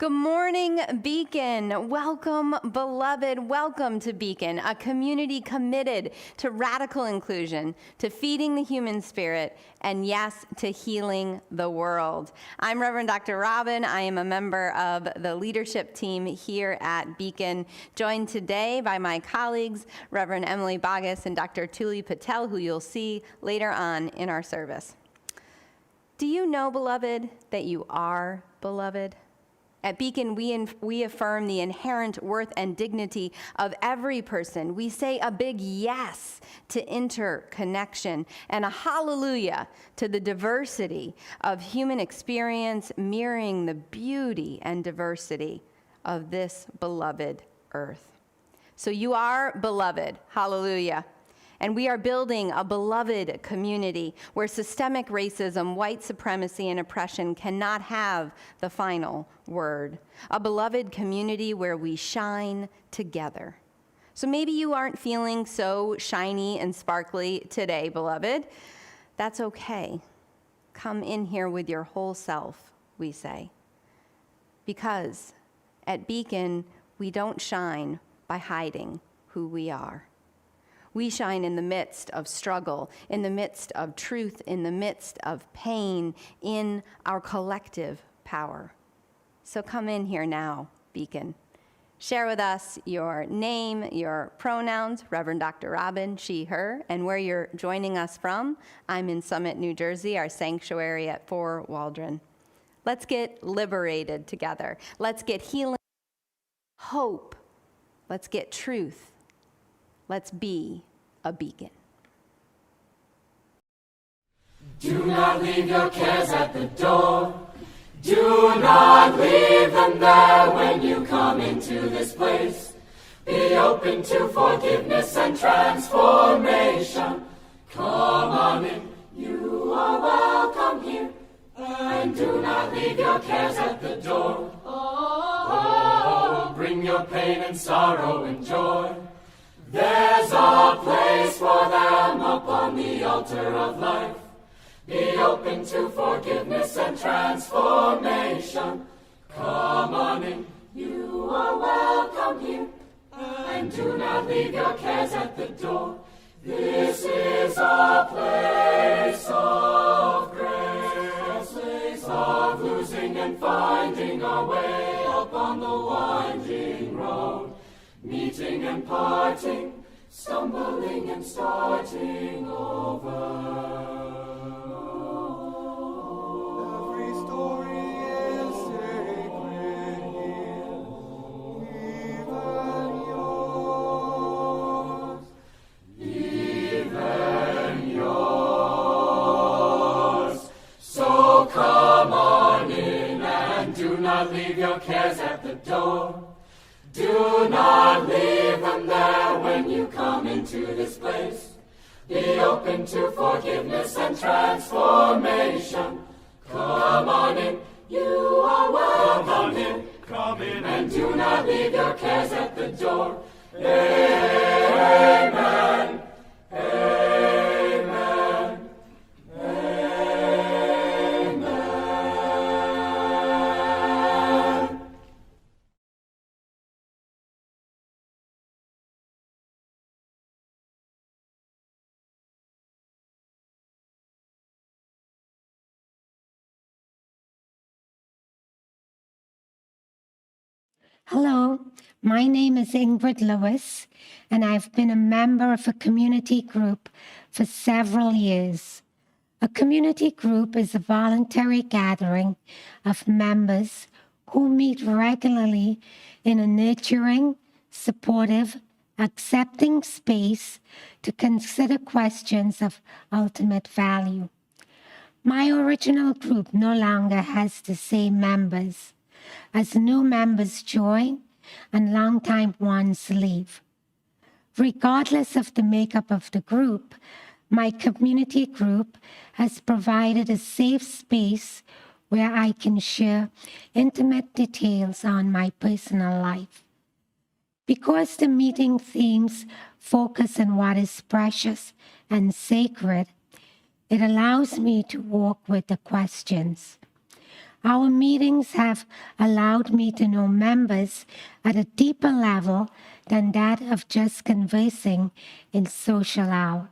Good morning, Beacon. Welcome, beloved. Welcome to Beacon, a community committed to radical inclusion, to feeding the human spirit, and yes, to healing the world. I'm Reverend Dr. Robin. I am a member of the leadership team here at Beacon, joined today by my colleagues, Reverend Emily Bogus and Dr. Tuli Patel, who you'll see later on in our service. Do you know, beloved, that you are beloved? At Beacon, we affirm the inherent worth and dignity of every person. We say a big yes to interconnection and a hallelujah to the diversity of human experience, mirroring the beauty and diversity of this beloved earth. So you are beloved, hallelujah. And we are building a beloved community where systemic racism, white supremacy, and oppression cannot have the final word. A beloved community where we shine together. So maybe you aren't feeling so shiny and sparkly today, beloved. That's okay. Come in here with your whole self, we say. Because at Beacon, we don't shine by hiding who we are. We shine in the midst of struggle, in the midst of truth, in the midst of pain, in our collective power. So come in here now, Beacon. Share with us your name, your pronouns, Reverend Dr. Robin, she, her, and where you're joining us from. I'm in Summit, New Jersey, our sanctuary at 4 Waldron. Let's get liberated together. Let's get healing, hope. Let's get truth. Let's be a beacon. Do not leave your cares at the door. Do not leave them there when you come into this place. Be open to forgiveness and transformation. Come on in, you are welcome here. And do not leave your cares at the door. Oh, bring your pain and sorrow and joy. There's a place for them upon the altar of life. Be open to forgiveness and transformation. Come on in, you are welcome here. And do not leave your cares at the door. This is a place of grace, a place of losing and finding our way upon the winding road. Meeting and parting, stumbling and starting over. Every story is sacred here, even yours, even yours. So come on in and do not leave your cares at the door. Do not leave them there when you come into this place. Be open to forgiveness and transformation. Come on in, you are welcome in. Come in and do not leave your cares at the door. Amen. Amen. Amen. Hello, my name is Ingrid Lewis, and I've been a member of a community group for several years. A community group is a voluntary gathering of members who meet regularly in a nurturing, supportive, accepting space to consider questions of ultimate value. My original group no longer has the same members, as new members join and longtime ones leave. Regardless of the makeup of the group, my community group has provided a safe space where I can share intimate details on my personal life. Because the meeting themes focus on what is precious and sacred, it allows me to walk with the questions. Our meetings have allowed me to know members at a deeper level than that of just conversing in social hour.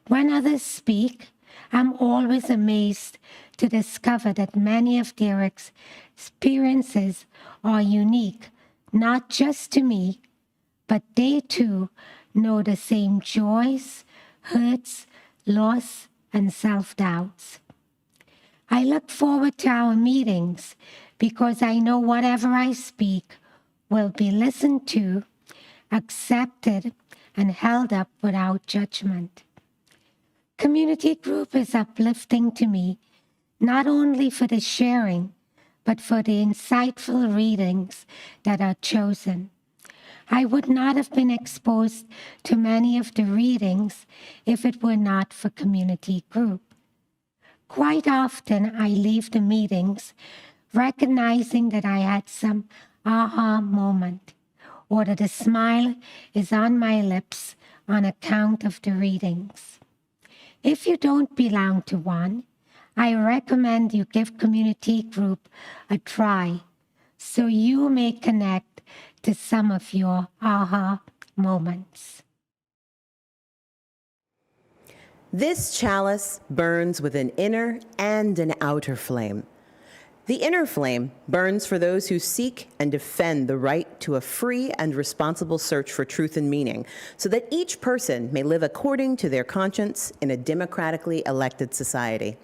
When others speak, I'm always amazed to discover that many of their experiences are unique, not just to me, but they too know the same joys, hurts, loss, and self-doubts. I look forward to our meetings because I know whatever I speak will be listened to, accepted, and held up without judgment. Community group is uplifting to me, not only for the sharing, but for the insightful readings that are chosen. I would not have been exposed to many of the readings if it were not for community group. Quite often, I leave the meetings recognizing that I had some aha moment, or that a smile is on my lips on account of the readings. If you don't belong to one, I recommend you give community group a try so you may connect to some of your aha moments. This chalice burns with an inner and an outer flame. The inner flame burns for those who seek and defend the right to a free and responsible search for truth and meaning, so that each person may live according to their conscience in a democratically elected society.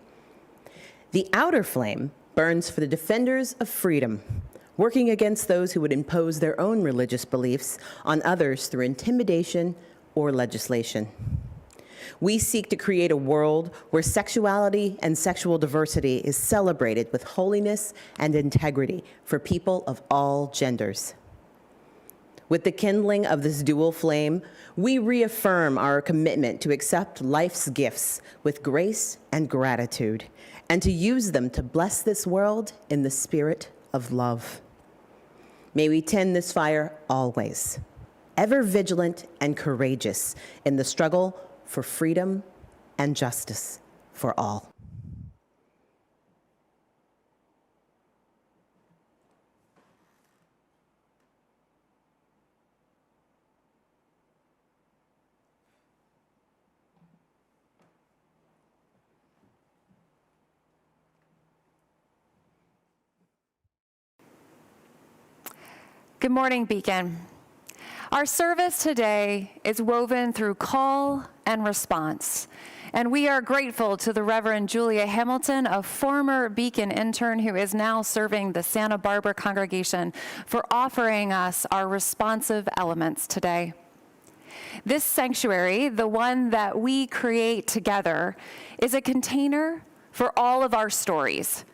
The outer flame burns for the defenders of freedom, working against those who would impose their own religious beliefs on others through intimidation or legislation. We seek to create a world where sexuality and sexual diversity is celebrated with holiness and integrity for people of all genders. With the kindling of this dual flame, we reaffirm our commitment to accept life's gifts with grace and gratitude, and to use them to bless this world in the spirit of love. May we tend this fire always, ever vigilant and courageous in the struggle for freedom and justice for all. Good morning, Beacon. Our service today is woven through call and response, and we are grateful to the Reverend Julia Hamilton, a former Beacon intern who is now serving the Santa Barbara congregation, for offering us our responsive elements today. This sanctuary, the one that we create together, is a container for all of our stories,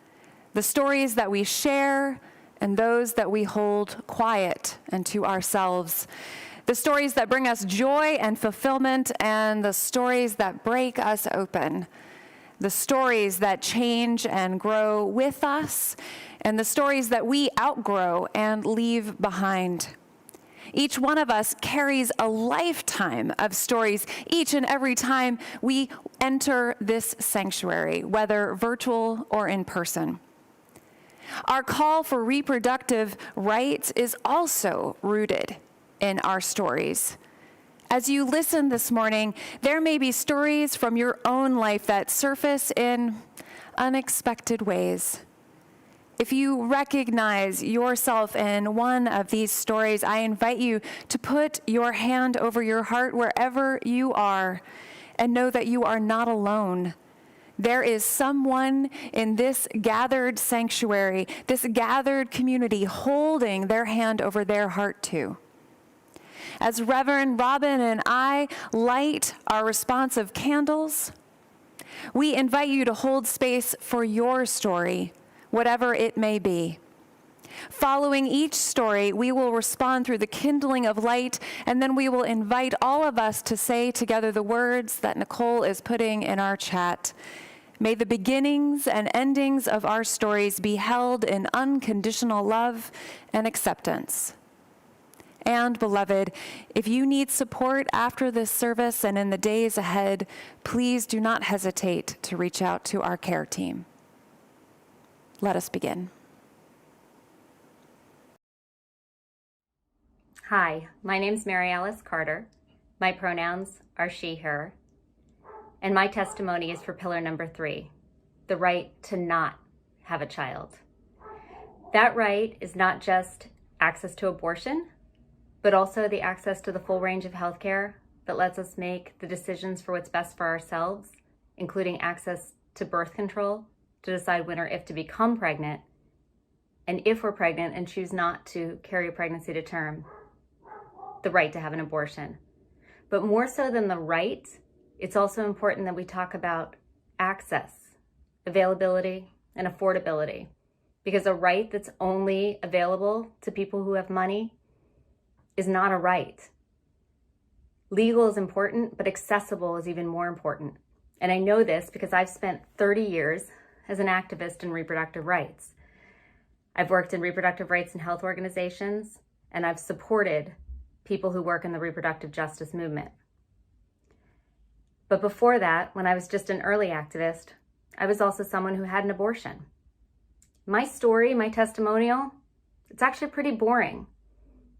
the stories that we share, and those that we hold quiet and to ourselves. The stories that bring us joy and fulfillment, and the stories that break us open. The stories that change and grow with us, and the stories that we outgrow and leave behind. Each one of us carries a lifetime of stories each and every time we enter this sanctuary, whether virtual or in person. Our call for reproductive rights is also rooted in our stories. As you listen this morning, there may be stories from your own life that surface in unexpected ways. If you recognize yourself in one of these stories, I invite you to put your hand over your heart wherever you are and know that you are not alone. There is someone in this gathered sanctuary, this gathered community, holding their hand over their heart too. As Reverend Robin and I light our responsive candles, we invite you to hold space for your story, whatever it may be. Following each story, we will respond through the kindling of light, and then we will invite all of us to say together the words that Nicole is putting in our chat. May the beginnings and endings of our stories be held in unconditional love and acceptance. And beloved, if you need support after this service and in the days ahead, please do not hesitate to reach out to our care team. Let us begin. Hi, my name's Mary Alice Carter. My pronouns are she, her. And my testimony is for pillar number 3, the right to not have a child. That right is not just access to abortion, but also the access to the full range of healthcare that lets us make the decisions for what's best for ourselves, including access to birth control to decide when or if to become pregnant, and if we're pregnant and choose not to carry a pregnancy to term, the right to have an abortion. But more so than the right, it's also important that we talk about access, availability, and affordability, because a right that's only available to people who have money is not a right. Legal is important, but accessible is even more important. And I know this because I've spent 30 years as an activist in reproductive rights. I've worked in reproductive rights and health organizations, and I've supported people who work in the reproductive justice movement. But before that, when I was just an early activist, I was also someone who had an abortion. My story, my testimonial, it's actually pretty boring.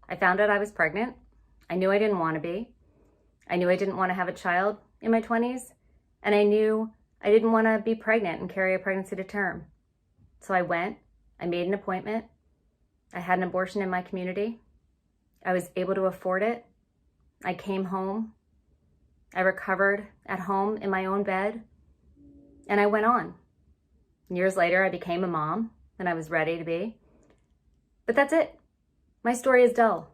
I found out I was pregnant. I knew I didn't want to be. I knew I didn't want to have a child in my 20s, and I knew I didn't want to be pregnant and carry a pregnancy to term. So I went, I made an appointment, I had an abortion in my community. I was able to afford it. I came home. I recovered at home in my own bed, and I went on. Years later, I became a mom, and I was ready to be. But that's it. My story is dull.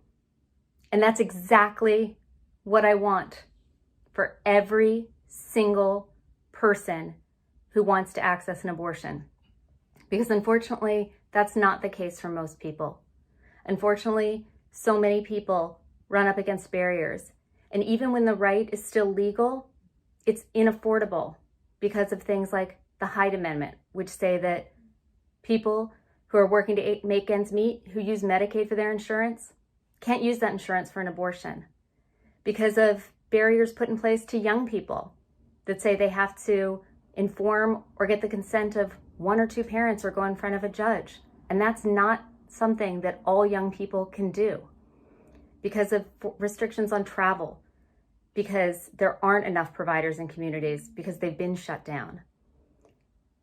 And that's exactly what I want for every single person who wants to access an abortion. Because unfortunately, that's not the case for most people. Unfortunately, so many people run up against barriers. And even when the right is still legal, it's inaffordable because of things like the Hyde Amendment, which say that people who are working to make ends meet, who use Medicaid for their insurance, can't use that insurance for an abortion because of barriers put in place to young people that say they have to inform or get the consent of 1 or 2 parents or go in front of a judge. And that's not something that all young people can do because of restrictions on travel, because there aren't enough providers in communities, because they've been shut down.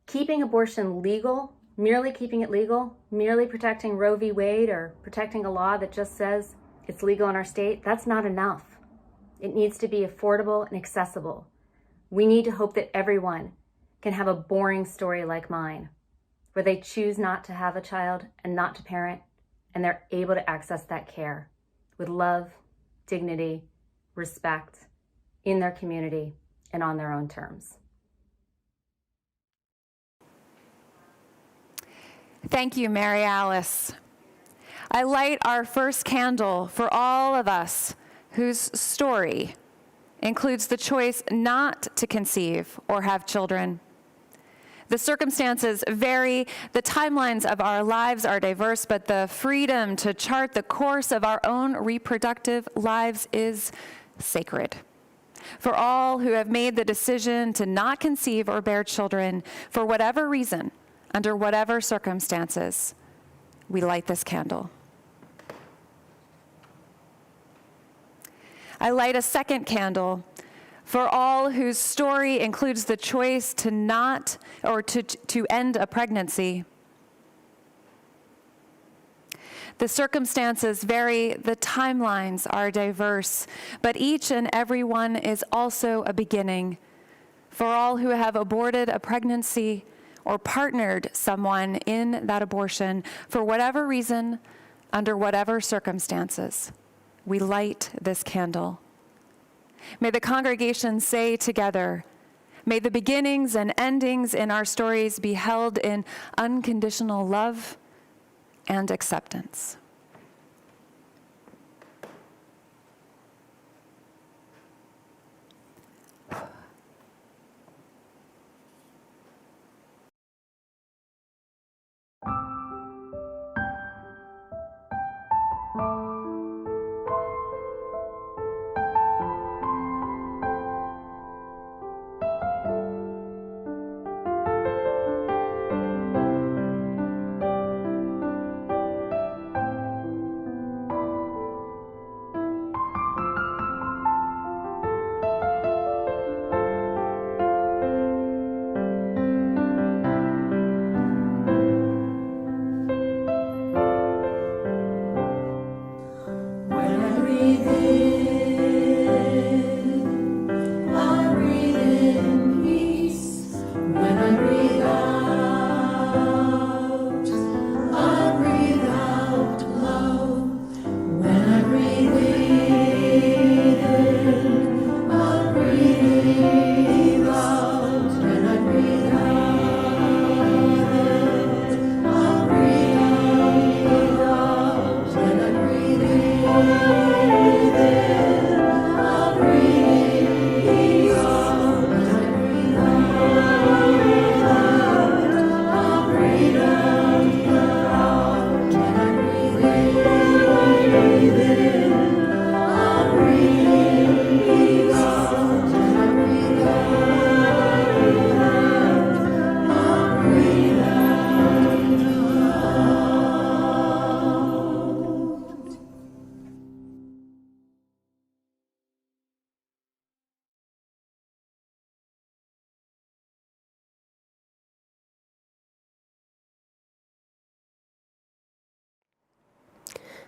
Keeping abortion legal, merely keeping it legal, merely protecting Roe v. Wade or protecting a law that just says it's legal in our state, that's not enough. It needs to be affordable and accessible. We need to hope that everyone can have a boring story like mine, where they choose not to have a child and not to parent, and they're able to access that care with love, dignity, respect in their community and on their own terms. Thank you, Mary Alice. I light our first candle for all of us whose story includes the choice not to conceive or have children. The circumstances vary, the timelines of our lives are diverse, but the freedom to chart the course of our own reproductive lives is sacred. For all who have made the decision to not conceive or bear children, for whatever reason, under whatever circumstances, we light this candle. I light a second candle for all whose story includes the choice to not or to end a pregnancy. The circumstances vary, the timelines are diverse, but each and every one is also a beginning. For all who have aborted a pregnancy or partnered someone in that abortion, for whatever reason, under whatever circumstances, we light this candle. May the congregation say together, may the beginnings and endings in our stories be held in unconditional love and acceptance.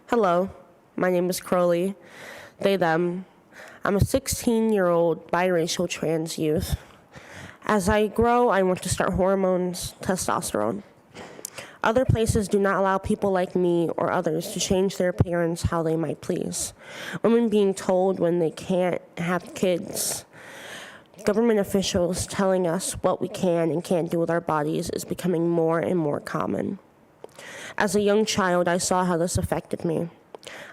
Hello, my name is Crowley, they, them. I'm a 16-year-old biracial trans youth. As I grow, I want to start hormones, testosterone. Other places do not allow people like me or others to change their appearance how they might please. Women being told when they can't have kids. Government officials telling us what we can and can't do with our bodies is becoming more and more common. As a young child, I saw how this affected me.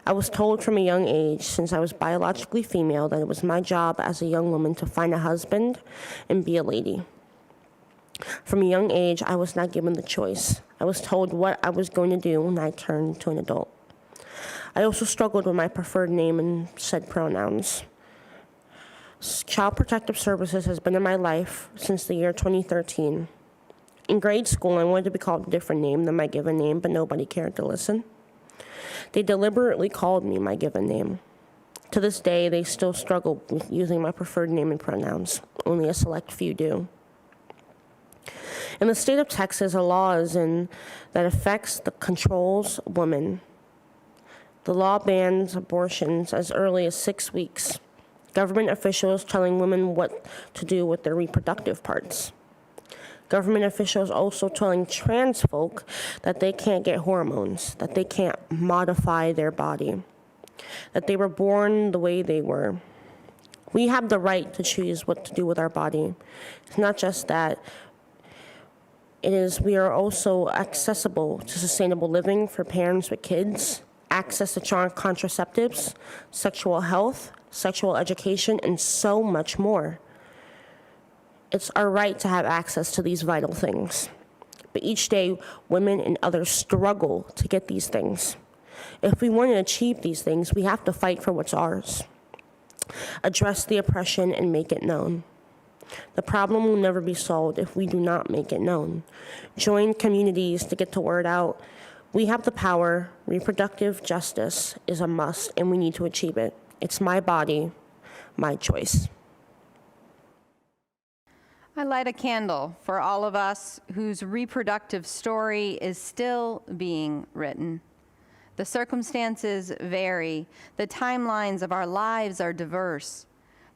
I was told from a young age, since I was biologically female, that it was my job as a young woman to find a husband and be a lady. From a young age, I was not given the choice. I was told what I was going to do when I turned to an adult. I also struggled with my preferred name and said pronouns. Child Protective Services has been in my life since the year 2013. In grade school, I wanted to be called a different name than my given name, but nobody cared to listen. They deliberately called me my given name. To this day, they still struggle with using my preferred name and pronouns. Only a select few do. In the state of Texas, a law is in that affects the controls women. The law bans abortions as early as 6 weeks. Government officials telling women what to do with their reproductive parts. Government officials also telling trans folk that they can't get hormones, that they can't modify their body, that they were born the way they were. We have the right to choose what to do with our body. It's not just that. We are also accessible to sustainable living for parents with kids, access to contraceptives, sexual health, sexual education, and so much more. It's our right to have access to these vital things. But each day, women and others struggle to get these things. If we want to achieve these things, we have to fight for what's ours. Address the oppression and make it known. The problem will never be solved if we do not make it known. Join communities to get the word out. We have the power. Reproductive justice is a must, and we need to achieve it. It's my body, my choice. I light a candle for all of us whose reproductive story is still being written. The circumstances vary. The timelines of our lives are diverse.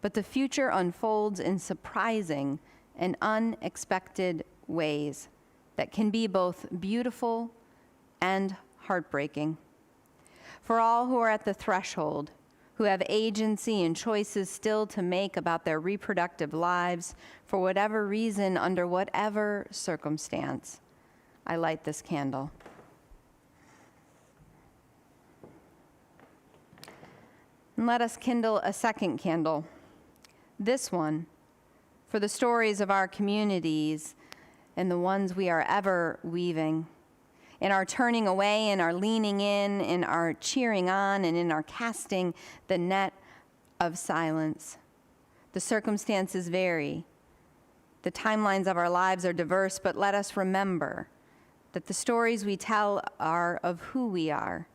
But the future unfolds in surprising and unexpected ways that can be both beautiful and heartbreaking. For all who are at the threshold, who have agency and choices still to make about their reproductive lives, for whatever reason, under whatever circumstance, I light this candle. And let us kindle a second candle. This one, for the stories of our communities and the ones we are ever weaving, in our turning away, in our leaning in our cheering on, and in our casting the net of silence. The circumstances vary. The timelines of our lives are diverse, but let us remember that the stories we tell are of who we are,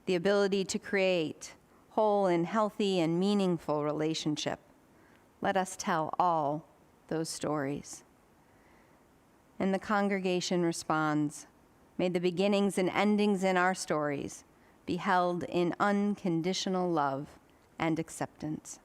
the ability to create whole and healthy and meaningful relationship. Let us tell all those stories. And the congregation responds, may the beginnings and endings in our stories be held in unconditional love and acceptance.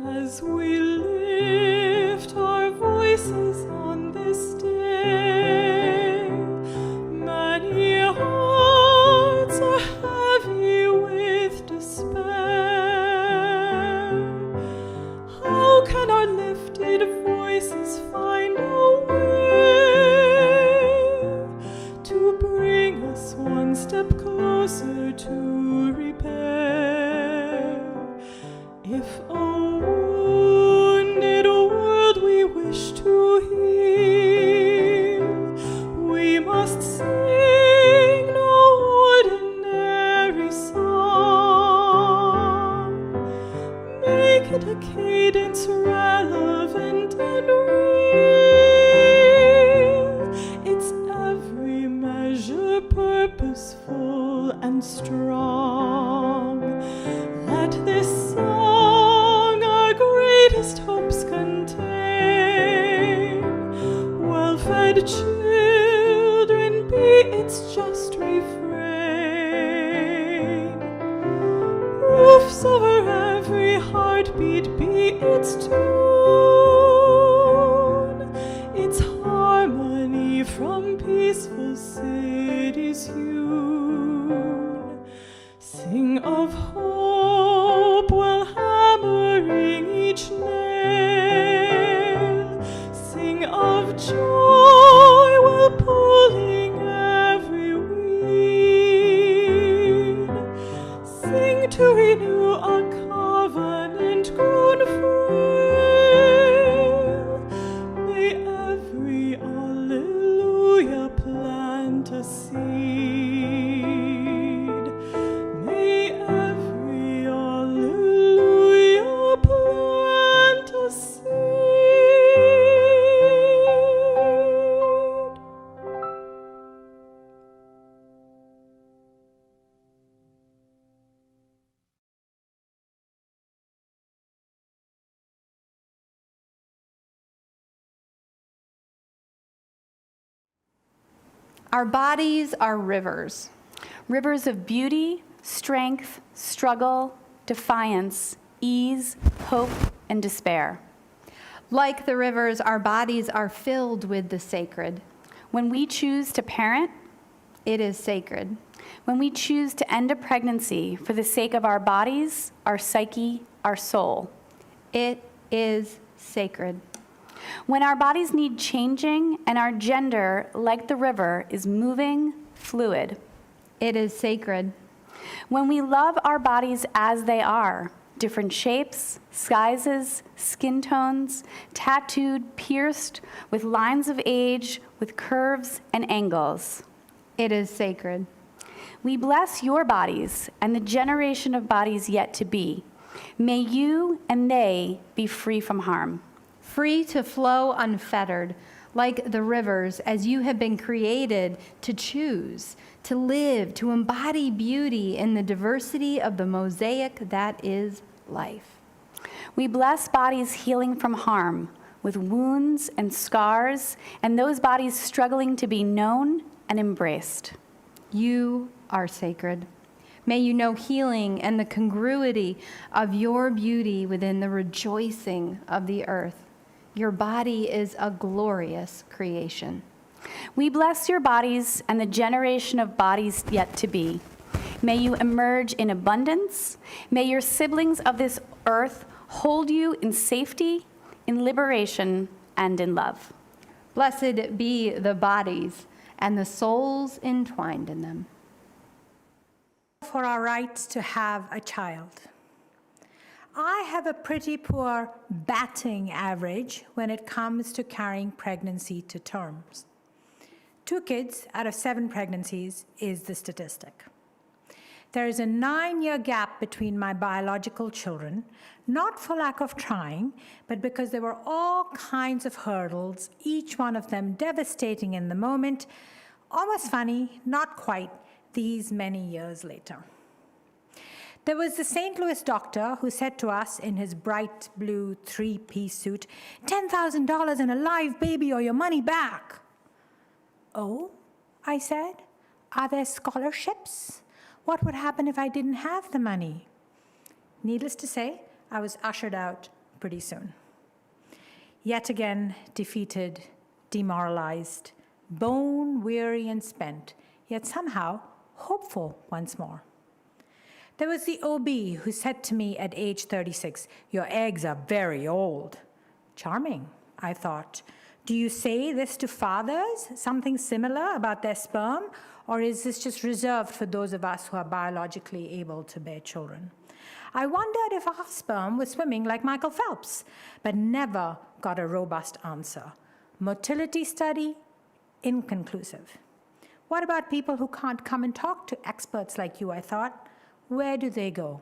As we lift our voices on this day, and strong. Let this song our greatest hopes contain. Well-fed children be its just refrain. Roofs over every heartbeat be its tune. Its harmony from peaceful cities hewn. Sing of hope while hammering each nail. Sing of joy while pulling every weed. Sing to renew a covenant grown frail. May every alleluia plant a seed. May every alleluia plant a seed. Our bodies are rivers. Rivers of beauty, strength, struggle, defiance, ease, hope, and despair. Like the rivers, our bodies are filled with the sacred. When we choose to parent, It is sacred. when we choose to end a pregnancy for the sake of our bodies, our psyche, our soul. It is sacred. When our bodies need changing and our gender, like the river, is moving, fluid. It is sacred. When we love our bodies as they are, different shapes, sizes, skin tones, tattooed, pierced, with lines of age, with curves and angles. It is sacred. We bless your bodies and the generation of bodies yet to be. May you and they be free from harm. Free to flow unfettered, like the rivers, as you have been created to choose, to live, to embody beauty in the diversity of the mosaic that is life. We bless bodies healing from harm, with wounds and scars, and those bodies struggling to be known and embraced. You are sacred. May you know healing and the congruity of your beauty within the rejoicing of the earth. Your body is a glorious creation. We bless your bodies and the generation of bodies yet to be. May you emerge in abundance. May your siblings of this earth hold you in safety, in liberation, and in love. Blessed be the bodies and the souls entwined in them. For our right to have a child. I have a pretty poor batting average when it comes to carrying pregnancy to terms. 2 kids out of 7 pregnancies is the statistic. There is a 9-year gap between my biological children, not for lack of trying, but because there were all kinds of hurdles, each one of them devastating in the moment, almost funny, not quite, these many years later. There was the St. Louis doctor who said to us in his bright blue 3-piece suit, $10,000 and a live baby or your money back. Oh, I said, are there scholarships? What would happen if I didn't have the money? Needless to say, I was ushered out pretty soon. Yet again, defeated, demoralized, bone-weary and spent, yet somehow hopeful once more. There was the OB who said to me at age 36, your eggs are very old. Charming, I thought. Do you say this to fathers, something similar about their sperm, or is this just reserved for those of us who are biologically able to bear children? I wondered if our sperm was swimming like Michael Phelps, but never got a robust answer. Motility study, inconclusive. What about people who can't come and talk to experts like you, I thought? Where do they go?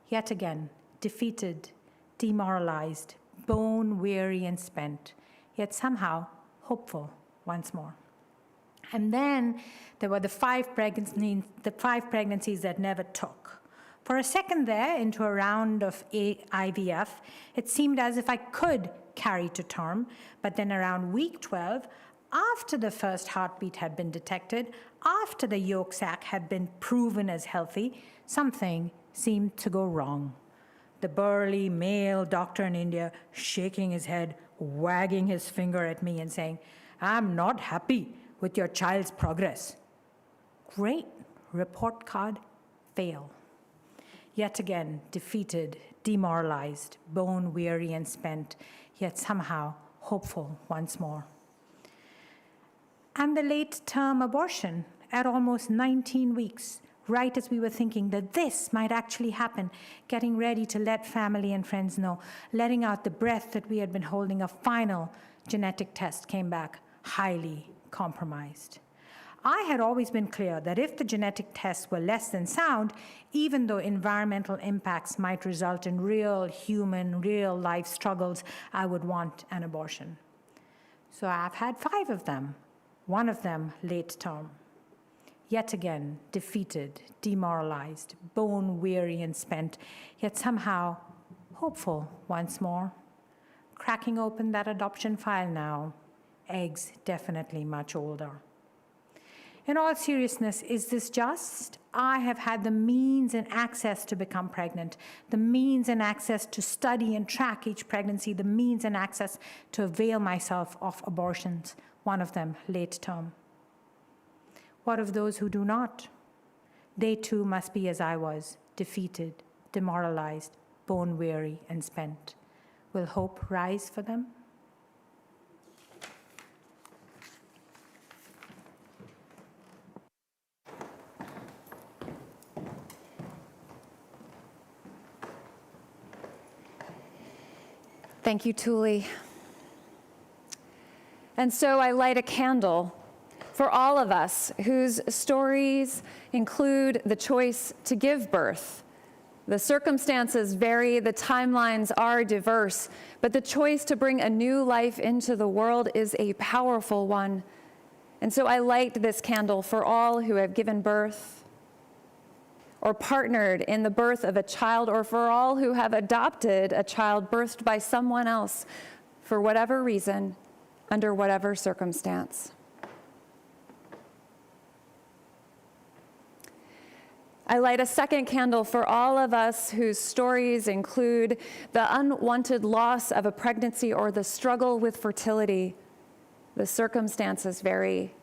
Yet again, defeated, demoralized, bone-weary and spent, yet somehow hopeful once more. And then there were the five pregnancies that never took. For a second there, into a round of IVF, it seemed as if I could carry to term, but then around week 12, after the first heartbeat had been detected, after the yolk sac had been proven as healthy, something seemed to go wrong. The burly male doctor in India shaking his head, wagging his finger at me and saying, "I'm not happy with your child's progress." Great report card, fail. Yet again, defeated, demoralized, bone weary and spent, yet somehow hopeful once more. And the late-term abortion at almost 19 weeks, right as we were thinking that this might actually happen, getting ready to let family and friends know, letting out the breath that we had been holding, a final genetic test came back highly compromised. I had always been clear that if the genetic tests were less than sound, even though environmental impacts might result in real human, real life struggles, I would want an abortion. So I've had 5 of them, one of them late term. Yet again, defeated, demoralized, bone weary and spent, yet somehow hopeful once more. Cracking open that adoption file now, eggs definitely much older. In all seriousness, is this just? I have had the means and access to become pregnant, the means and access to study and track each pregnancy, the means and access to avail myself of abortions, one of them late term. What of those who do not? They too must be as I was, defeated, demoralized, bone weary, and spent. Will hope rise for them? Thank you, Tuli. And so I light a candle for all of us whose stories include the choice to give birth. The circumstances vary, the timelines are diverse, but the choice to bring a new life into the world is a powerful one. And so I light this candle for all who have given birth or partnered in the birth of a child, or for all who have adopted a child birthed by someone else for whatever reason, under whatever circumstance. I light a second candle for all of us whose stories include the unwanted loss of a pregnancy or the struggle with fertility. The circumstances vary.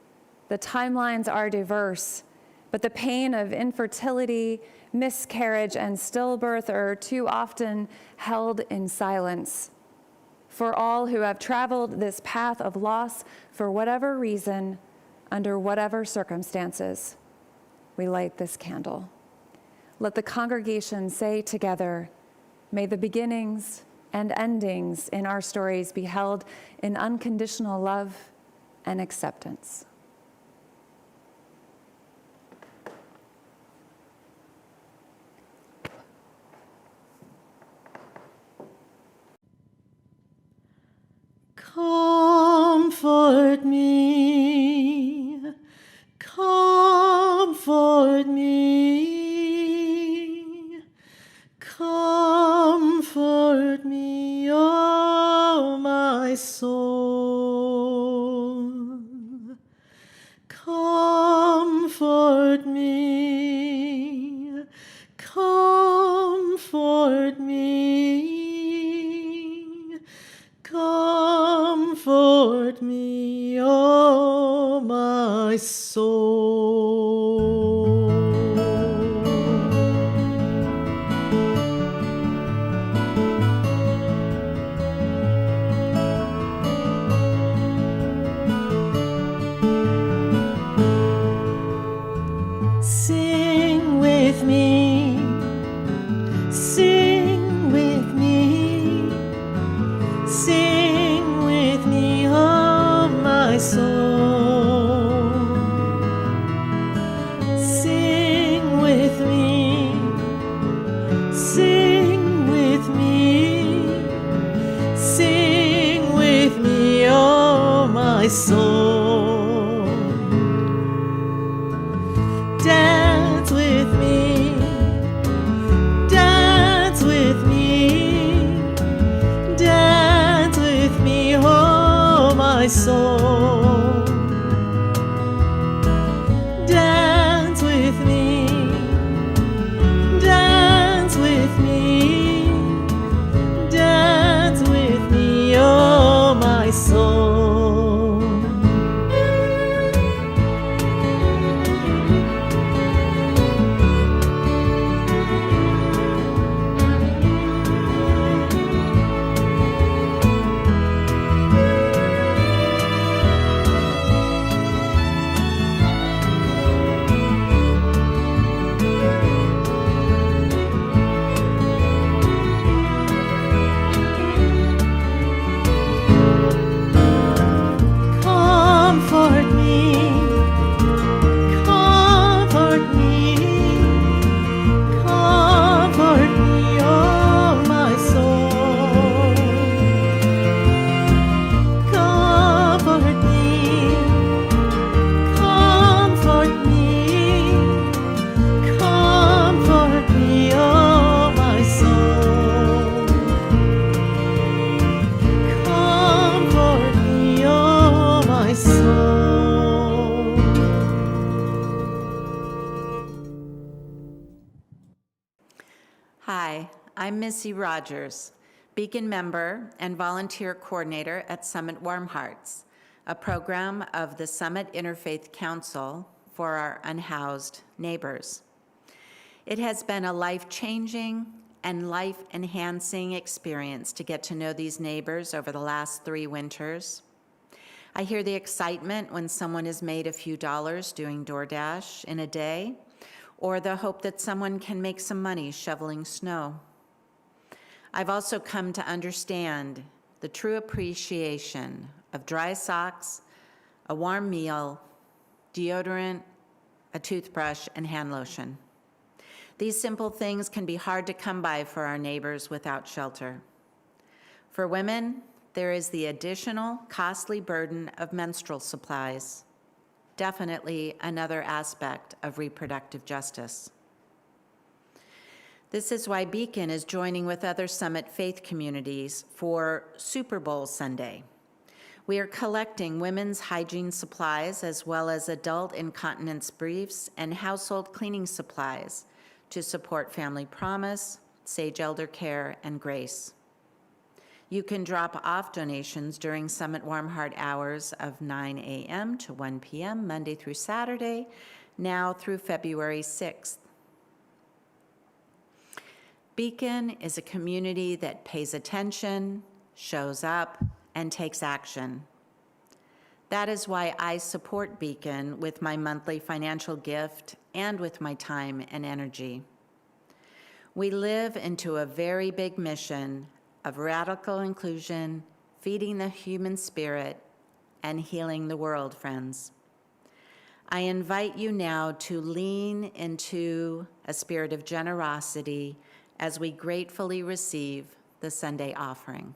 The timelines are diverse, but the pain of infertility, miscarriage, and stillbirth are too often held in silence. For all who have traveled this path of loss for whatever reason, under whatever circumstances, we light this candle. Let the congregation say together, may the beginnings and endings in our stories be held in unconditional love and acceptance. Comfort me, comfort me, comfort me, oh my soul. Comfort me, comfort me, comfort me, oh my soul. Sing with me, sing with me, sing with me, oh my soul. I'm Missy Rogers, Beacon member and volunteer coordinator at Summit Warm Hearts, a program of the Summit Interfaith Council for our unhoused neighbors. It has been a life-changing and life-enhancing experience to get to know these neighbors over the last 3 winters. I hear the excitement when someone has made a few dollars doing DoorDash in a day, or the hope that someone can make some money shoveling snow. I've also come to understand the true appreciation of dry socks, a warm meal, deodorant, a toothbrush, and hand lotion. These simple things can be hard to come by for our neighbors without shelter. For women, there is the additional costly burden of menstrual supplies, definitely another aspect of reproductive justice. This is why Beacon is joining with other Summit faith communities for Super Bowl Sunday. We are collecting women's hygiene supplies as well as adult incontinence briefs and household cleaning supplies to support Family Promise, Sage Elder Care, and Grace. You can drop off donations during Summit Warm Heart hours of 9 a.m. to 1 p.m. Monday through Saturday, now through February 6th. Beacon is a community that pays attention, shows up, and takes action. That is why I support Beacon with my monthly financial gift and with my time and energy. We live into a very big mission of radical inclusion, feeding the human spirit, and healing the world, friends. I invite you now to lean into a spirit of generosity as we gratefully receive the Sunday offering.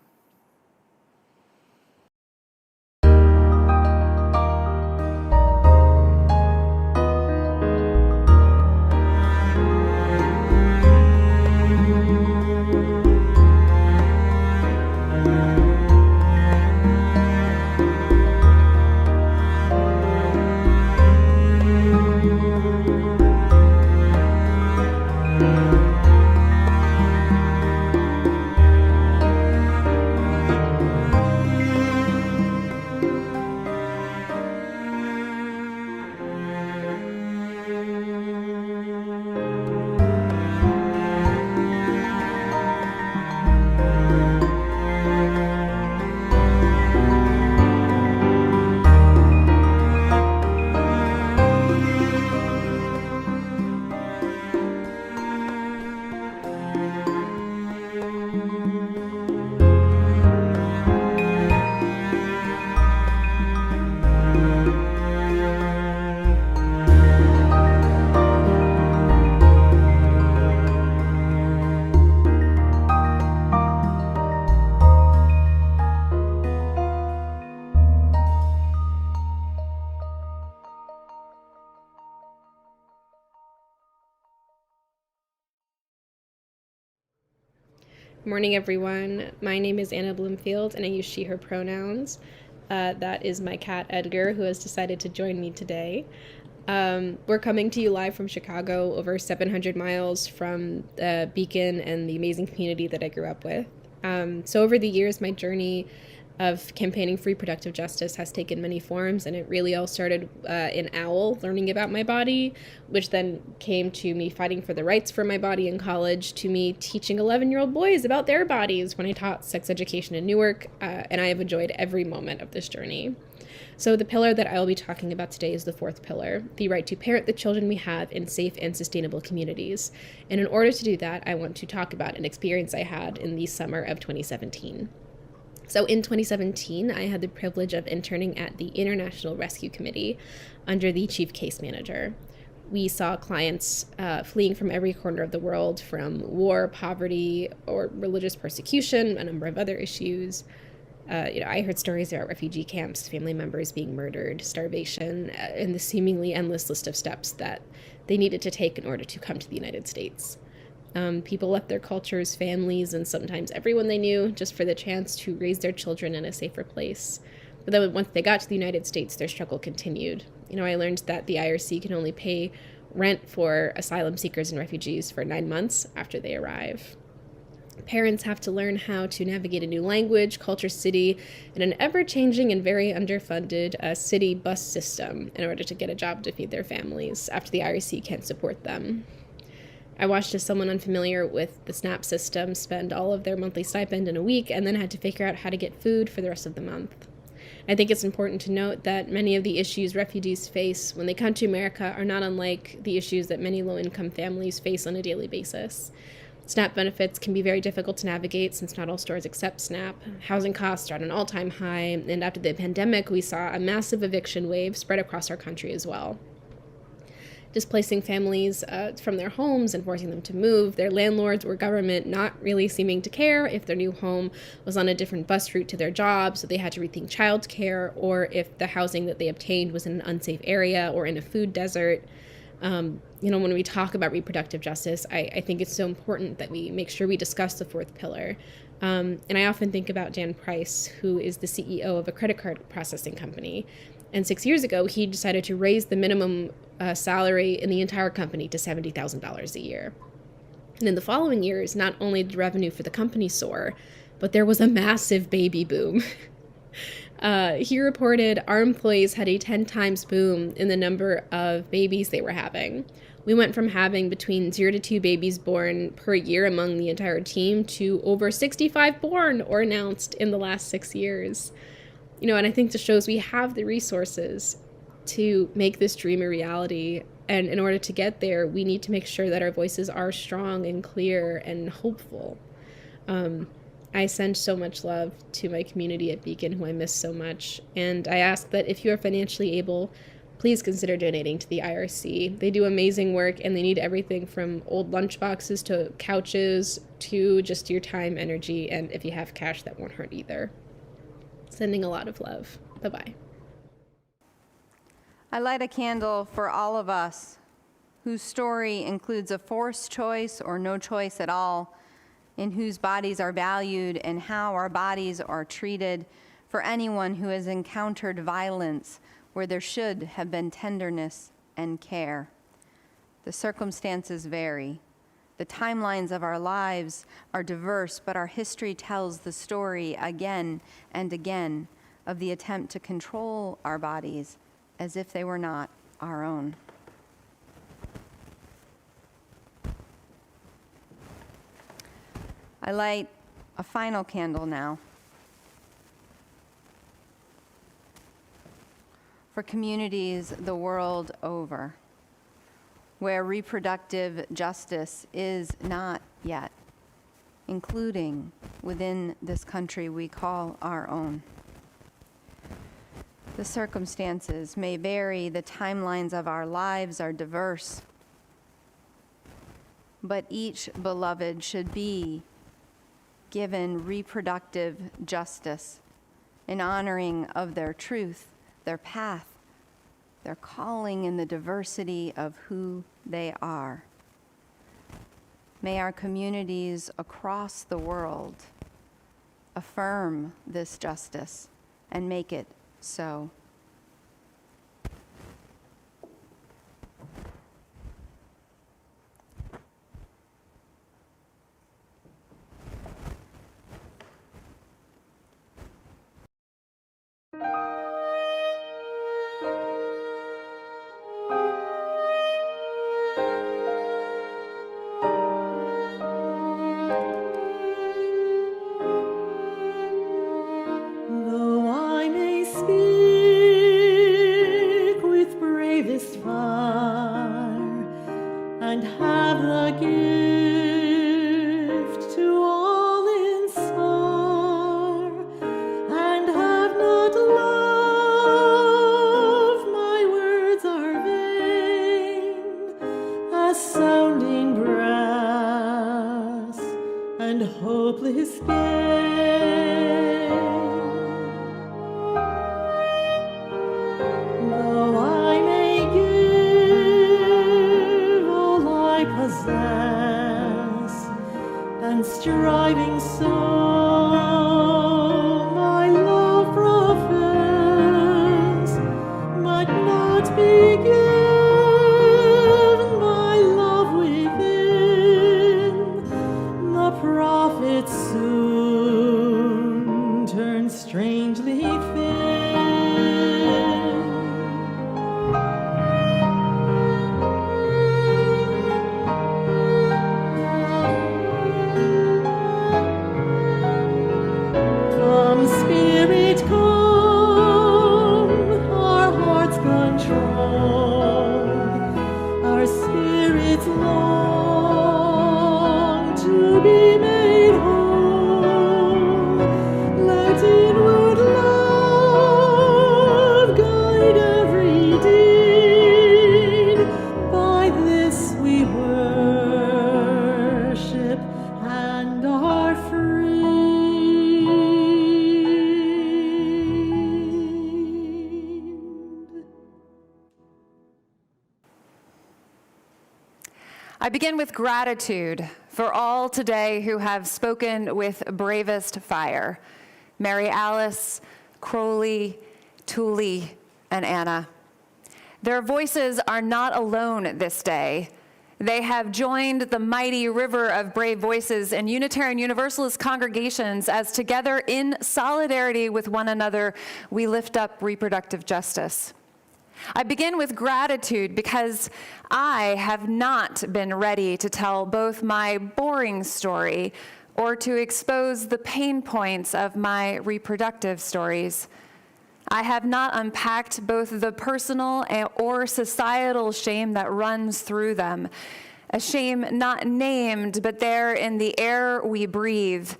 Morning, everyone. My name is Anna Bloomfield, and I use she, her pronouns. That is my cat, Edgar, who has decided to join me today. We're coming to you live from Chicago, over 700 miles from Beacon and the amazing community that I grew up with. So over the years, my journey of campaigning for reproductive justice has taken many forms, and it really all started in OWL, learning about my body, which then came to me fighting for the rights for my body in college, to me teaching 11-year-old boys about their bodies when I taught sex education in Newark, and I have enjoyed every moment of this journey. So the pillar that I will be talking about today is the 4th pillar, the right to parent the children we have in safe and sustainable communities. And in order to do that, I want to talk about an experience I had in the summer of 2017. So in 2017, I had the privilege of interning at the International Rescue Committee under the chief case manager. We saw clients fleeing from every corner of the world, from war, poverty, or religious persecution, a number of other issues. I heard stories about refugee camps, family members being murdered, starvation, and the seemingly endless list of steps that they needed to take in order to come to the United States. People left their cultures, families, and sometimes everyone they knew just for the chance to raise their children in a safer place. But then once they got to the United States, their struggle continued. I learned that the IRC can only pay rent for asylum seekers and refugees for 9 months after they arrive. Parents have to learn how to navigate a new language, culture, city, and an ever-changing and very underfunded city bus system in order to get a job to feed their families after the IRC can't support them. I watched as someone unfamiliar with the SNAP system spend all of their monthly stipend in a week and then had to figure out how to get food for the rest of the month. I think it's important to note that many of the issues refugees face when they come to America are not unlike the issues that many low-income families face on a daily basis. SNAP benefits can be very difficult to navigate since not all stores accept SNAP. Housing costs are at an all-time high, and after the pandemic, we saw a massive eviction wave spread across our country as well, displacing families from their homes and forcing them to move, their landlords or government not really seeming to care if their new home was on a different bus route to their job, so they had to rethink childcare, or if the housing that they obtained was in an unsafe area or in a food desert. When we talk about reproductive justice, I think it's so important that we make sure we discuss the fourth pillar. And I often think about Dan Price, who is the CEO of a credit card processing company. And 6 years ago, he decided to raise the minimum salary in the entire company to $70,000 a year. And in the following years, not only did revenue for the company soar, but there was a massive baby boom. He reported our employees had a 10 times boom in the number of babies they were having. We went from having between 0 to 2 babies born per year among the entire team to over 65 born or announced in the last 6 years. And I think this shows we have the resources to make this dream a reality. And in order to get there, we need to make sure that our voices are strong and clear and hopeful. I send so much love to my community at Beacon, who I miss so much. And I ask that if you are financially able, please consider donating to the IRC. They do amazing work, and they need everything from old lunchboxes to couches to just your time, energy, and if you have cash, that won't hurt either. Sending a lot of love. Bye-bye. I light a candle for all of us whose story includes a forced choice or no choice at all, in whose bodies are valued and how our bodies are treated, for anyone who has encountered violence where there should have been tenderness and care. The circumstances vary. The timelines of our lives are diverse, but our history tells the story again and again of the attempt to control our bodies as if they were not our own. I light a final candle now for communities the world over where reproductive justice is not yet, including within this country we call our own. The circumstances may vary, the timelines of our lives are diverse, but each beloved should be given reproductive justice in honoring of their truth, their path, their calling in the diversity of who they are. May our communities across the world affirm this justice and make it so. And have the gift to all in sorrow, and have not love, my words are vain, as sounding brass and hopeless gain. Though I may possess, and striving so my love profess, but not be given my love within, the profit I begin with gratitude for all today who have spoken with bravest fire. Mary Alice, Crowley, Thule, and Anna. Their voices are not alone this day. They have joined the mighty river of brave voices in Unitarian Universalist congregations as together in solidarity with one another, we lift up reproductive justice. I begin with gratitude because I have not been ready to tell both my boring story or to expose the pain points of my reproductive stories. I have not unpacked both the personal or societal shame that runs through them, a shame not named, but there in the air we breathe,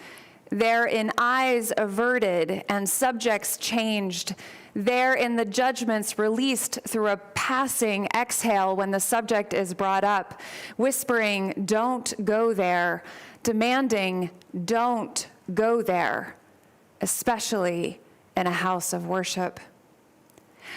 there in eyes averted and subjects changed, there in the judgments released through a passing exhale when the subject is brought up, whispering, "Don't go there," demanding, "Don't go there," especially in a house of worship.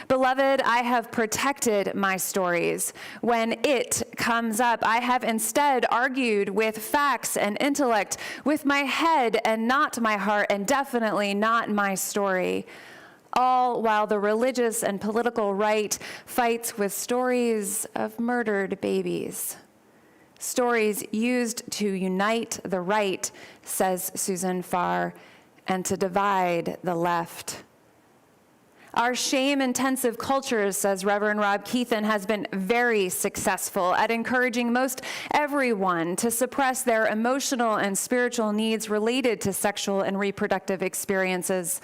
Beloved, I have protected my stories. When it comes up, I have instead argued with facts and intellect, with my head and not my heart, and definitely not my story. All while the religious and political right fights with stories of murdered babies. Stories used to unite the right, says Susan Farr, and to divide the left. Our shame-intensive culture, says Reverend Rob Keithan, has been very successful at encouraging most everyone to suppress their emotional and spiritual needs related to sexual and reproductive experiences.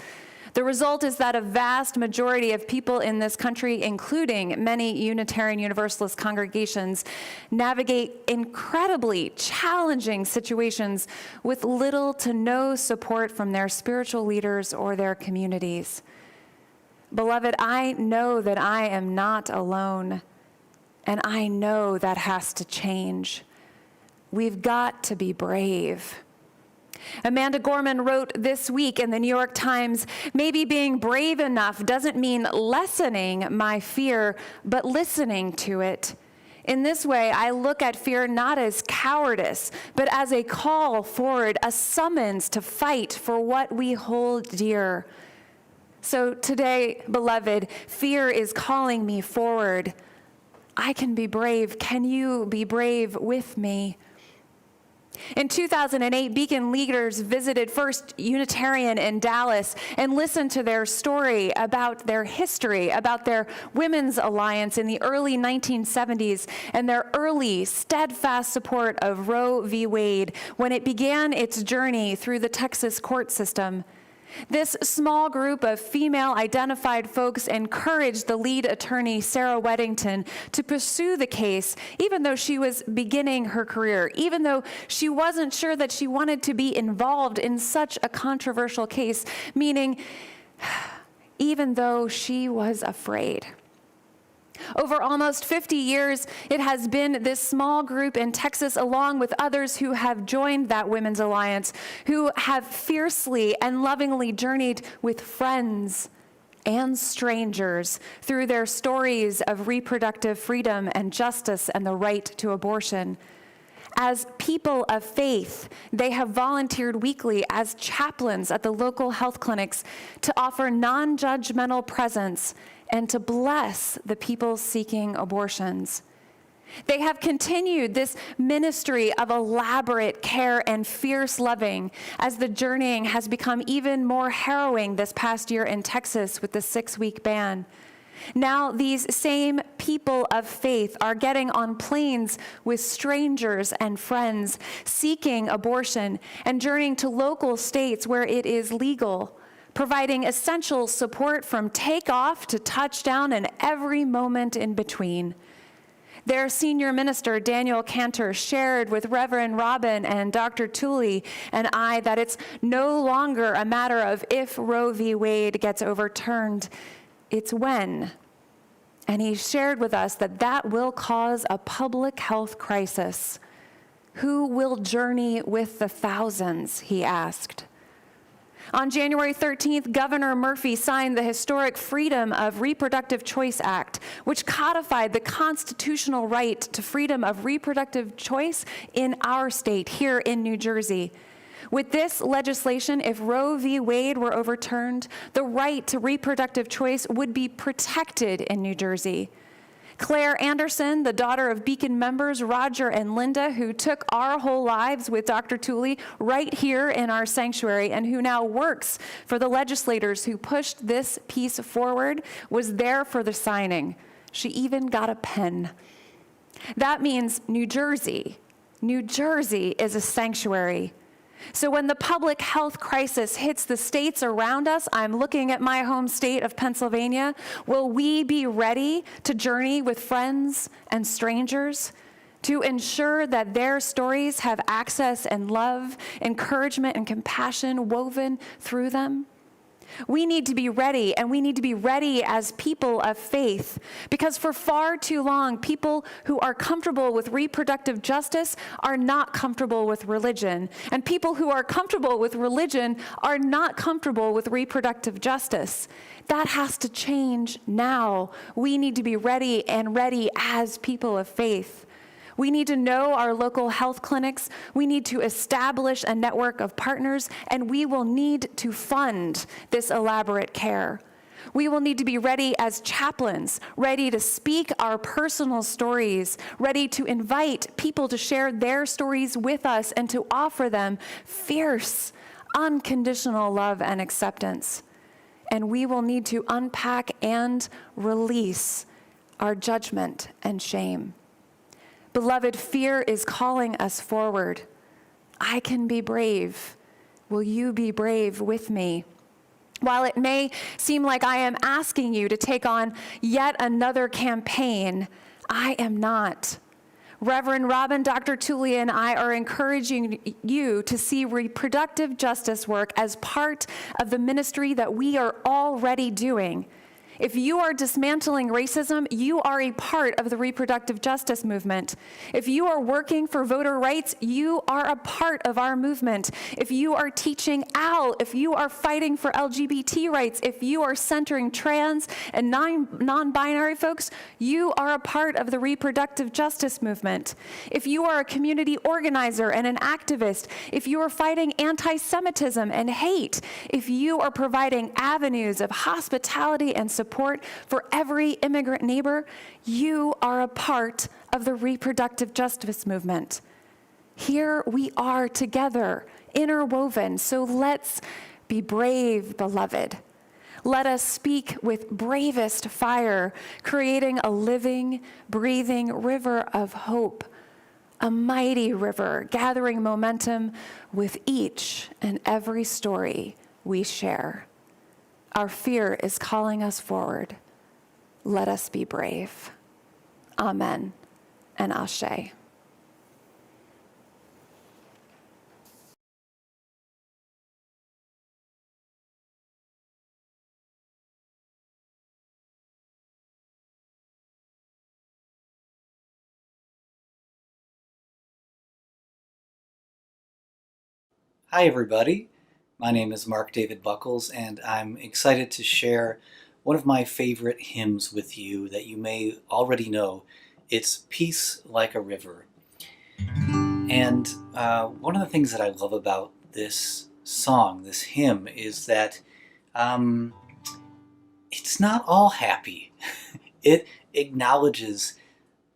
The result is that a vast majority of people in this country, including many Unitarian Universalist congregations, navigate incredibly challenging situations with little to no support from their spiritual leaders or their communities. Beloved, I know that I am not alone, and I know that has to change. We've got to be brave. Amanda Gorman wrote this week in the New York Times, "Maybe being brave enough doesn't mean lessening my fear, but listening to it. In this way, I look at fear not as cowardice, but as a call forward, a summons to fight for what we hold dear." So today, beloved, fear is calling me forward. I can be brave. Can you be brave with me? In 2008, Beacon leaders visited First Unitarian in Dallas and listened to their story about their history, about their women's alliance in the early 1970s and their early, steadfast support of Roe v. Wade when it began its journey through the Texas court system. This small group of female-identified folks encouraged the lead attorney, Sarah Weddington, to pursue the case, even though she was beginning her career, even though she wasn't sure that she wanted to be involved in such a controversial case, meaning even though she was afraid. Over almost 50 years, it has been this small group in Texas, along with others who have joined that women's alliance, who have fiercely and lovingly journeyed with friends and strangers through their stories of reproductive freedom and justice and the right to abortion. As people of faith, they have volunteered weekly as chaplains at the local health clinics to offer non-judgmental presence and to bless the people seeking abortions. They have continued this ministry of elaborate care and fierce loving as the journeying has become even more harrowing this past year in Texas with the 6-week ban. Now these same people of faith are getting on planes with strangers and friends seeking abortion and journeying to local states where it is legal, providing essential support from takeoff to touchdown and every moment in between. Their senior minister, Daniel Cantor, shared with Reverend Robin and Dr. Thule and I that it's no longer a matter of if Roe v. Wade gets overturned, it's when. And he shared with us that that will cause a public health crisis. Who will journey with the thousands, he asked. On January 13th, Governor Murphy signed the historic Freedom of Reproductive Choice Act, which codified the constitutional right to freedom of reproductive choice in our state, here in New Jersey. With this legislation, if Roe v. Wade were overturned, the right to reproductive choice would be protected in New Jersey. Claire Anderson, the daughter of Beacon members Roger and Linda, who took our whole lives with Dr. Tooley right here in our sanctuary and who now works for the legislators who pushed this piece forward, was there for the signing. She even got a pen. That means New Jersey is a sanctuary. So when the public health crisis hits the states around us, I'm looking at my home state of Pennsylvania, will we be ready to journey with friends and strangers to ensure that their stories have access and love, encouragement and compassion woven through them? We need to be ready, and we need to be ready as people of faith, because for far too long, people who are comfortable with reproductive justice are not comfortable with religion, and people who are comfortable with religion are not comfortable with reproductive justice. That has to change now. We need to be ready and ready as people of faith. We need to know our local health clinics. We need to establish a network of partners, and we will need to fund this elaborate care. We will need to be ready as chaplains, ready to speak our personal stories, ready to invite people to share their stories with us and to offer them fierce, unconditional love and acceptance. And we will need to unpack and release our judgment and shame. Beloved, fear is calling us forward. I can be brave. Will you be brave with me? While it may seem like I am asking you to take on yet another campaign, I am not. Reverend Robin, Dr. Tooley, and I are encouraging you to see reproductive justice work as part of the ministry that we are already doing. If you are dismantling racism, you are a part of the reproductive justice movement. If you are working for voter rights, you are a part of our movement. If you are teaching AL, if you are fighting for LGBT rights, if you are centering trans and non-binary folks, you are a part of the reproductive justice movement. If you are a community organizer and an activist, if you are fighting anti-Semitism and hate, if you are providing avenues of hospitality and support for every immigrant neighbor, you are a part of the reproductive justice movement. Here we are together, interwoven, so let's be brave, beloved. Let us speak with bravest fire, creating a living, breathing river of hope, a mighty river gathering momentum with each and every story we share. Our fear is calling us forward. Let us be brave. Amen and Ashe. Hi everybody, my name is Mark David Buckles and I'm excited to share one of my favorite hymns with you that you may already know. It's Peace Like a River. And one of the things that I love about this song, this hymn, is that it's not all happy. It acknowledges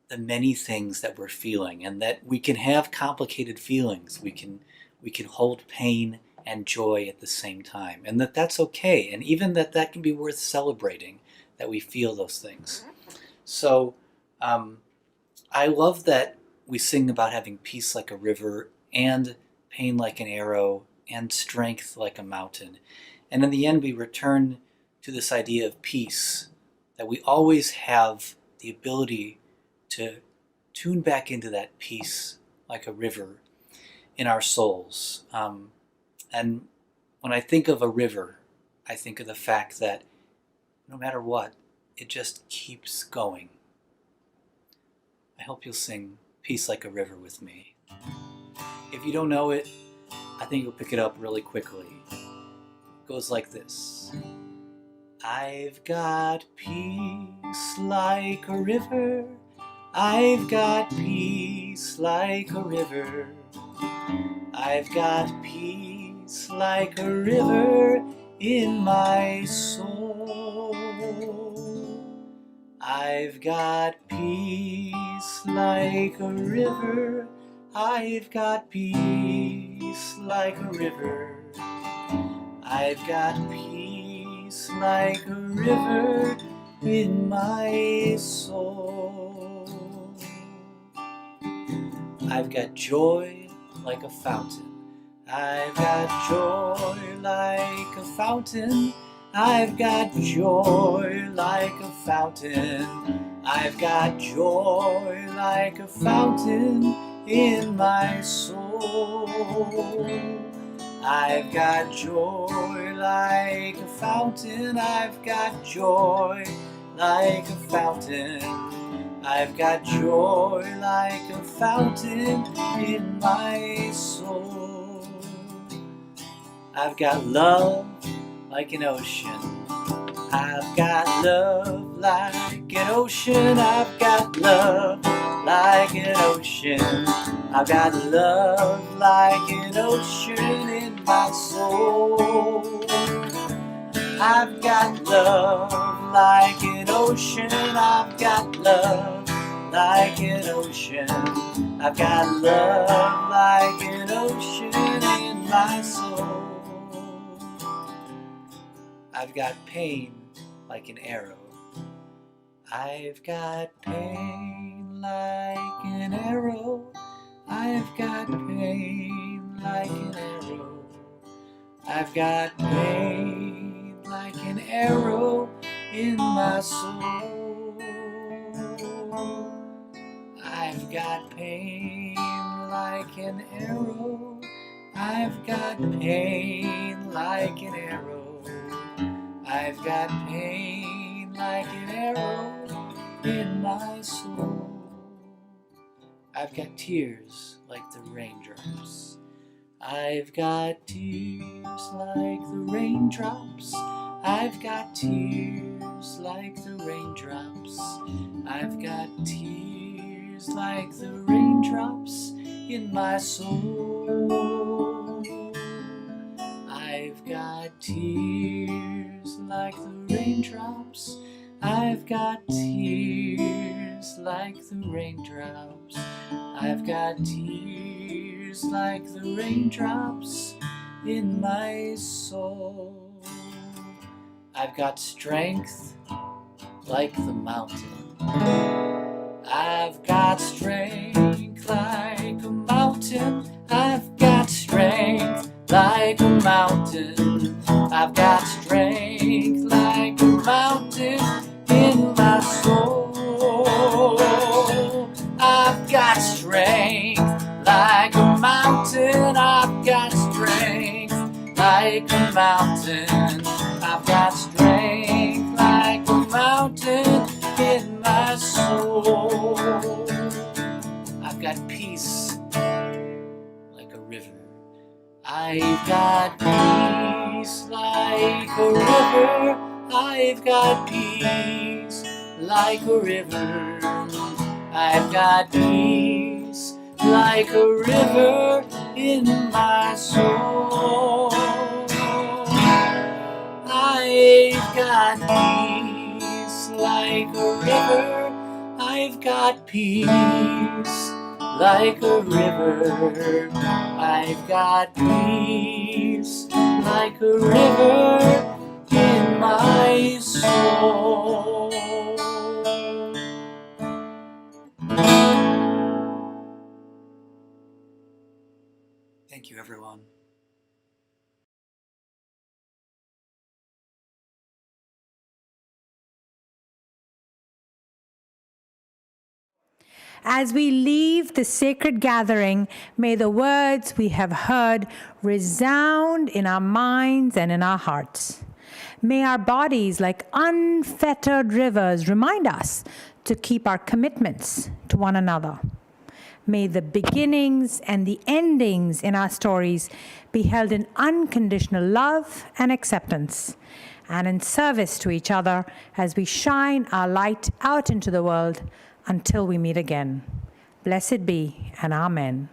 the many things that we're feeling and that we can have complicated feelings. We can hold pain and joy at the same time, and that's okay, and even that can be worth celebrating, that we feel those things. So I love that we sing about having peace like a river and pain like an arrow and strength like a mountain. And in the end, we return to this idea of peace, that we always have the ability to tune back into that peace like a river in our souls. And when I think of a river, I think of the fact that no matter what, it just keeps going. I hope you'll sing Peace Like a River with me. If you don't know it, I think you'll pick it up really quickly. goes like this. I've got peace like a river. I've got peace like a river. I've got peace like a river in my soul. I've got peace like a river. I've got peace like a river. I've got peace like a river in my soul. I've got joy like a fountain. I've got joy like a fountain. I've got joy like a fountain. I've got joy like a fountain in my soul. I've got joy like a fountain. I've got joy like a fountain. I've got joy like a fountain in my soul. I've got love like an ocean. I've got love like an ocean. I've got love like an ocean. I've got love like an ocean in my soul. I've got love like an ocean. I've got love like an ocean. I've got love like an ocean in my soul. I've got pain like an arrow. I've got pain like an arrow. I've got pain like an arrow. I've got pain like an arrow in my soul. I've got pain like an arrow. I've got pain like an arrow. I've got pain like an arrow in my soul. I've got tears like the raindrops. I've got tears like the raindrops. I've got tears like the raindrops. I've got tears like the raindrops in my soul. I've got tears like the raindrops. I've got tears like the raindrops. I've got tears like the raindrops in my soul. I've got strength like the mountain. I've got strength like a mountain. I've got strength like a mountain. I've got strength like a mountain in my soul. I've got strength like a mountain. I've got strength like a mountain. I've got strength like a mountain in my soul. I've got peace like a river. I've got peace like a river. I've got peace like a river. I've got peace like a river in my soul. I've got peace like a river. I've got peace like a river. I've got peace like a river in my soul. Thank you, everyone. As we leave the sacred gathering, may the words we have heard resound in our minds and in our hearts. May our bodies, like unfettered rivers, remind us to keep our commitments to one another. May the beginnings and the endings in our stories be held in unconditional love and acceptance, and in service to each other as we shine our light out into the world until we meet again. Blessed be, and amen.